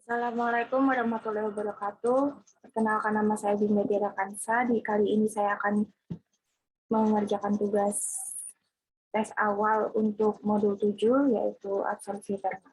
Assalamualaikum warahmatullahi wabarakatuh. Perkenalkan, nama saya Dinda Tiara Kansa. Di kali ini saya akan mengerjakan tugas tes awal untuk modul 7, yaitu absorpsi termal.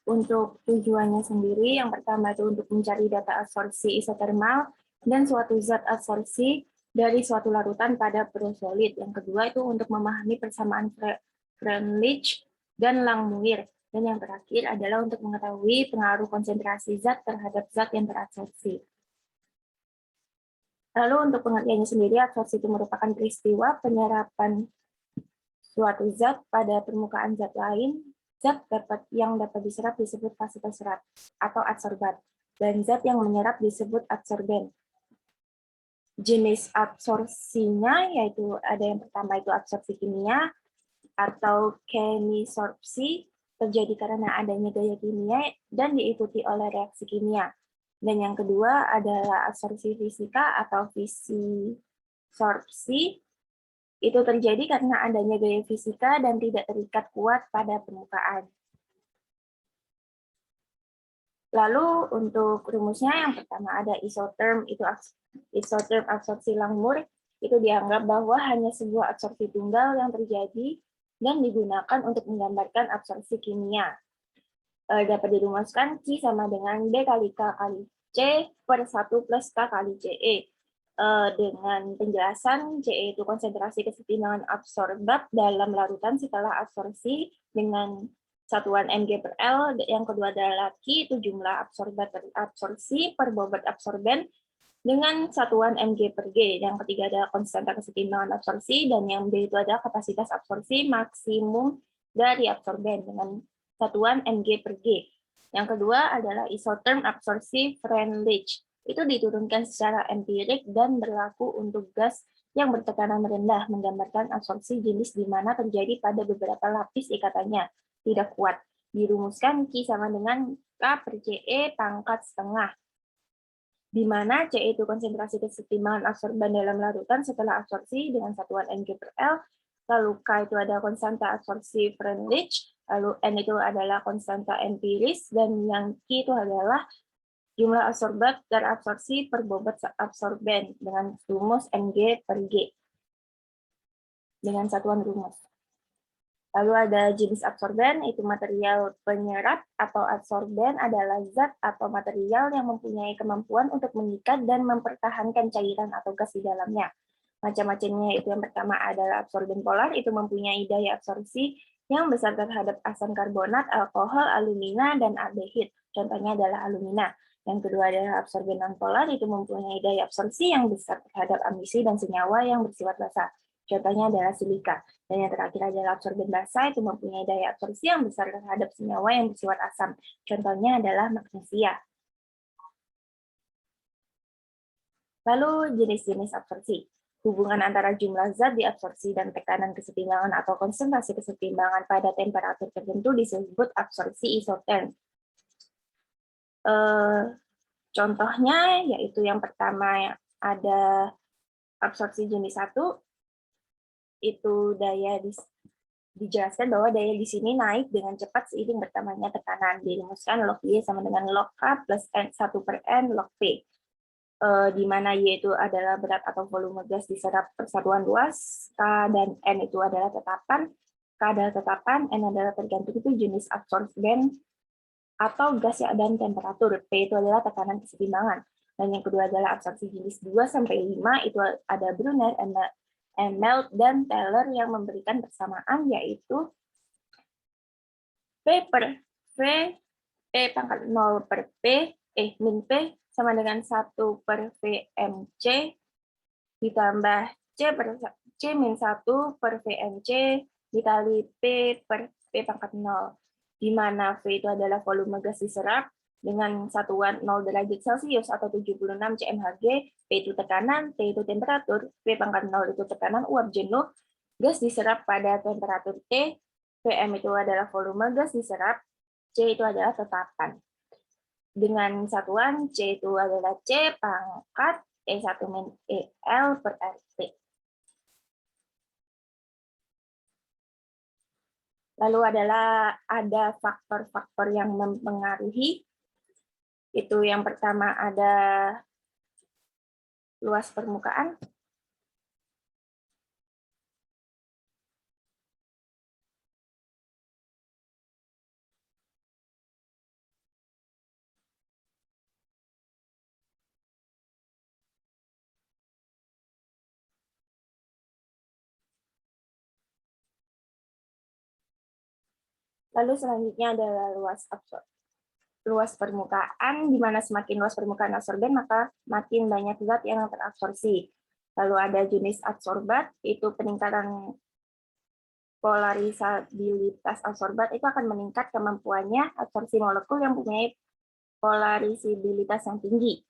Untuk tujuannya sendiri, yang pertama itu untuk mencari data absorpsi isotermal dan suatu zat absorpsi dari suatu larutan pada prosolid. Yang kedua itu untuk memahami persamaan Freundlich dan Langmuir. Dan yang terakhir adalah untuk mengetahui pengaruh konsentrasi zat terhadap zat yang terabsorpsi. Lalu untuk pengertiannya sendiri, absorpsi itu merupakan peristiwa penyerapan suatu zat pada permukaan zat lain. Zat yang dapat diserap disebut fase terserap atau adsorbat, dan zat yang menyerap disebut adsorben. Jenis absorpsinya yaitu ada yang pertama itu absorpsi kimia atau chemisorpsi, terjadi karena adanya gaya kimia dan diikuti oleh reaksi kimia. Dan yang kedua adalah absorpsi fisika atau fisisorpsi, itu terjadi karena adanya gaya fisika dan tidak terikat kuat pada permukaan. Lalu untuk rumusnya yang pertama ada isotherm, itu isotherm absorpsi Langmuir, itu dianggap bahwa hanya sebuah absorpsi tunggal yang terjadi dan digunakan untuk menggambarkan absorpsi kimia. Dapat dirumuskan Q sama dengan B kali K kali C per 1 plus K kali CE. Dengan penjelasan CE itu konsentrasi kesetimbangan absorbat dalam larutan setelah absorpsi dengan satuan mg per L, yang kedua adalah Q itu jumlah absorbat absorpsi per bobot absorben dengan satuan mg per G, yang ketiga adalah konstanta kesetimbangan absorpsi, dan yang B itu adalah kapasitas absorpsi maksimum dari absorben dengan satuan mg per G. Yang kedua adalah isotherm absorpsi Freundlich. Itu diturunkan secara empirik dan berlaku untuk gas yang bertekanan rendah, menggambarkan absorpsi jenis di mana terjadi pada beberapa lapis ikatannya, tidak kuat. Dirumuskan Q sama dengan K per CE pangkat setengah, di mana C itu konsentrasi kesetimbangan absorban dalam larutan setelah absorpsi dengan satuan mg per L, lalu K itu ada konstanta absorpsi Freundlich, lalu N itu adalah konstanta empiris, dan yang Q itu adalah jumlah absorbat terabsorpsi per bobot absorben dengan rumus mg per G dengan satuan rumus. Lalu ada jenis absorben, itu material penyerap atau absorben adalah zat atau material yang mempunyai kemampuan untuk mengikat dan mempertahankan cairan atau gas di dalamnya. Macam-macamnya itu yang pertama adalah absorben polar, itu mempunyai daya absorpsi yang besar terhadap asam karbonat, alkohol, alumina, dan aldehid. Contohnya adalah alumina. Yang kedua adalah absorben nonpolar, itu mempunyai daya absorpsi yang besar terhadap emisi dan senyawa yang bersifat basah. Contohnya adalah silika. Dan yang terakhir adalah absorben basa, itu mempunyai daya absorpsi yang besar terhadap senyawa yang bersifat asam. Contohnya adalah magnesia. Lalu jenis-jenis absorpsi. Hubungan antara jumlah zat diabsorpsi dan tekanan kesetimbangan atau konsentrasi kesetimbangan pada temperatur tertentu disebut absorpsi isotherm. Contohnya yaitu yang pertama ada absorpsi jenis 1, itu daya dijelaskan bahwa daya di sini naik dengan cepat seiring bertambahnya tekanan. Dirumuskan log Y sama dengan log K plus N 1 per N log P. Di mana Y itu adalah berat atau volume gas diserap persatuan luas, K dan N itu adalah tetapan, K adalah tetapan, N adalah tergantung itu jenis absorben atau gas dan temperatur, P itu adalah tekanan kesetimbangan. Dan yang kedua adalah absorpsi jenis 2 sampai 5, itu ada Brunner, Melt, dan Taylor yang memberikan persamaan yaitu P per V, P pangkat 0 per P, min P sama dengan 1 per VMC ditambah C min 1 per VMC dikali P per P pangkat 0, di mana V itu adalah volume gas diserap dengan satuan 0 derajat Celcius atau 76 cmHg, P itu tekanan, T itu temperatur, P pangkat 0 itu tekanan uap jenuh, gas diserap pada temperatur T, Pm itu adalah volume gas diserap, C itu adalah tetapan. dengan satuan C itu adalah C pangkat E1 min EL per RT. Lalu ada faktor-faktor yang mempengaruhi. Itu yang pertama ada luas permukaan. Lalu selanjutnya adalah luas permukaan, di mana semakin luas permukaan absorben, maka makin banyak zat yang terabsorpsi. Lalu ada jenis adsorbat, itu peningkatan polarisabilitas adsorbat itu akan meningkat kemampuannya absorpsi molekul yang mempunyai polarisabilitas yang tinggi.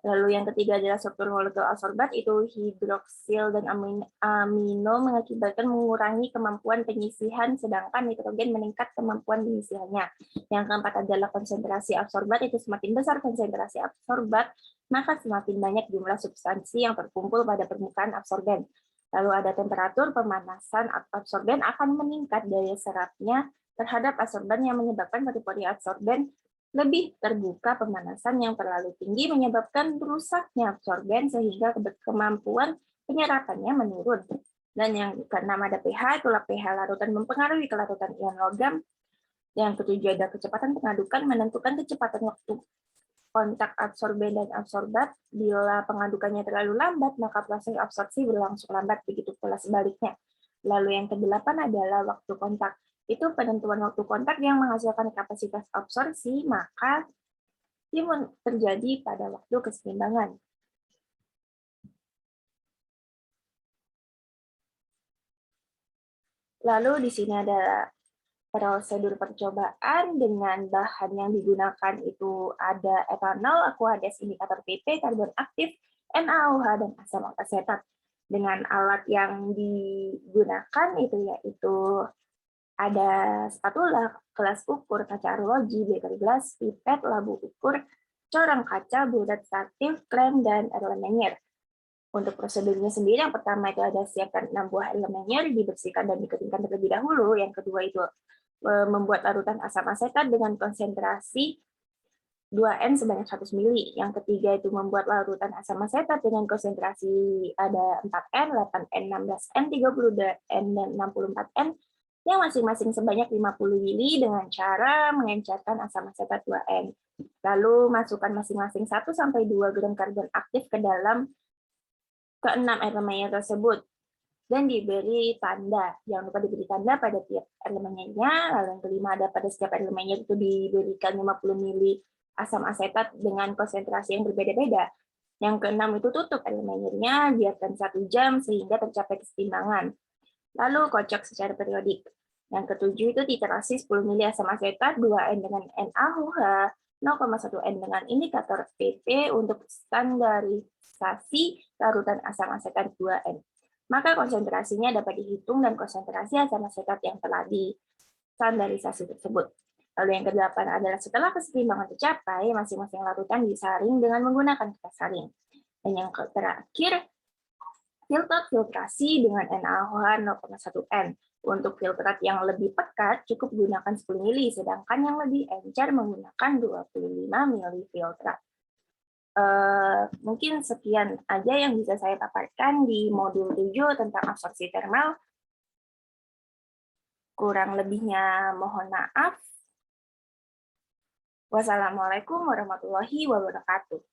Lalu yang ketiga adalah struktur molekul adsorbat, itu hidroksil dan amino mengakibatkan mengurangi kemampuan penyisihan, sedangkan nitrogen meningkat kemampuan penyisihannya. Yang keempat adalah konsentrasi adsorbat, itu semakin besar konsentrasi adsorbat, maka semakin banyak jumlah substansi yang terkumpul pada permukaan absorben. Lalu ada temperatur pemanasan absorben akan meningkat daya serapnya terhadap adsorban yang menyebabkan pori-pori absorben lebih terbuka. Pemanasan yang terlalu tinggi menyebabkan rusaknya absorben sehingga kemampuan penyerapannya menurun. Dan yang keenam ada pH, itulah pH larutan mempengaruhi kelarutan ion logam. Yang ketujuh ada kecepatan pengadukan, menentukan kecepatan waktu kontak absorben dan absorbat. Bila pengadukannya terlalu lambat, maka proses absorpsi berlangsung lambat, begitu pula sebaliknya. Lalu yang kedelapan adalah waktu kontak. Itu penentuan waktu kontak yang menghasilkan kapasitas absorpsi, maka ini terjadi pada waktu keseimbangan. Lalu di sini ada prosedur percobaan dengan bahan yang digunakan itu ada etanol, aquades indikator PP, karbon aktif, NaOH, dan asam asetat. Dengan alat yang digunakan itu yaitu ada spatula, kelas ukur, kaca arloji, beker gelas, pipet, labu ukur, corong kaca, bulat statif, klem, dan erlenmeyer. Untuk prosedurnya sendiri, yang pertama itu ada siapkan 6 buah erlenmeyer, dibersihkan dan dikeringkan terlebih dahulu. Yang kedua itu membuat larutan asam asetat dengan konsentrasi 2N sebanyak 100 ml. Yang ketiga itu membuat larutan asam asetat dengan konsentrasi ada 4N, 8N, 16N, 32N, dan 64N, yang masing-masing sebanyak 50 ml dengan cara mengencerkan asam asetat 2N. Lalu masukkan masing-masing 1-2 gram karbon aktif ke dalam ke-6 erlenmeyer tersebut dan diberi tanda. Jangan lupa diberi tanda pada tiap erlenmeyernya. Lalu yang kelima ada pada setiap erlenmeyer itu diberikan 50 ml asam asetat dengan konsentrasi yang berbeda-beda. Yang keenam itu tutup erlenmeyernya, biarkan 1 jam sehingga tercapai keseimbangan. Lalu kocok secara periodik. Yang ketujuh itu titrasi 10 ml asam asetat, 2N dengan NaOH, 0,1N dengan indikator PP untuk standarisasi larutan asam asetat 2N. Maka konsentrasinya dapat dihitung dan konsentrasi asam asetat yang telah distandarisasi tersebut. Lalu yang kedelapan adalah setelah keseimbangan tercapai, masing-masing larutan disaring dengan menggunakan kertas saring. Dan yang terakhir, filtrasi dengan NaOH 0,1N. Untuk filtrat yang lebih pekat, cukup gunakan 10 ml, sedangkan yang lebih encer menggunakan 25 ml filtrat. Mungkin sekian aja yang bisa saya paparkan di modul 7 tentang absorpsi termal. Kurang lebihnya mohon maaf. Wassalamualaikum warahmatullahi wabarakatuh.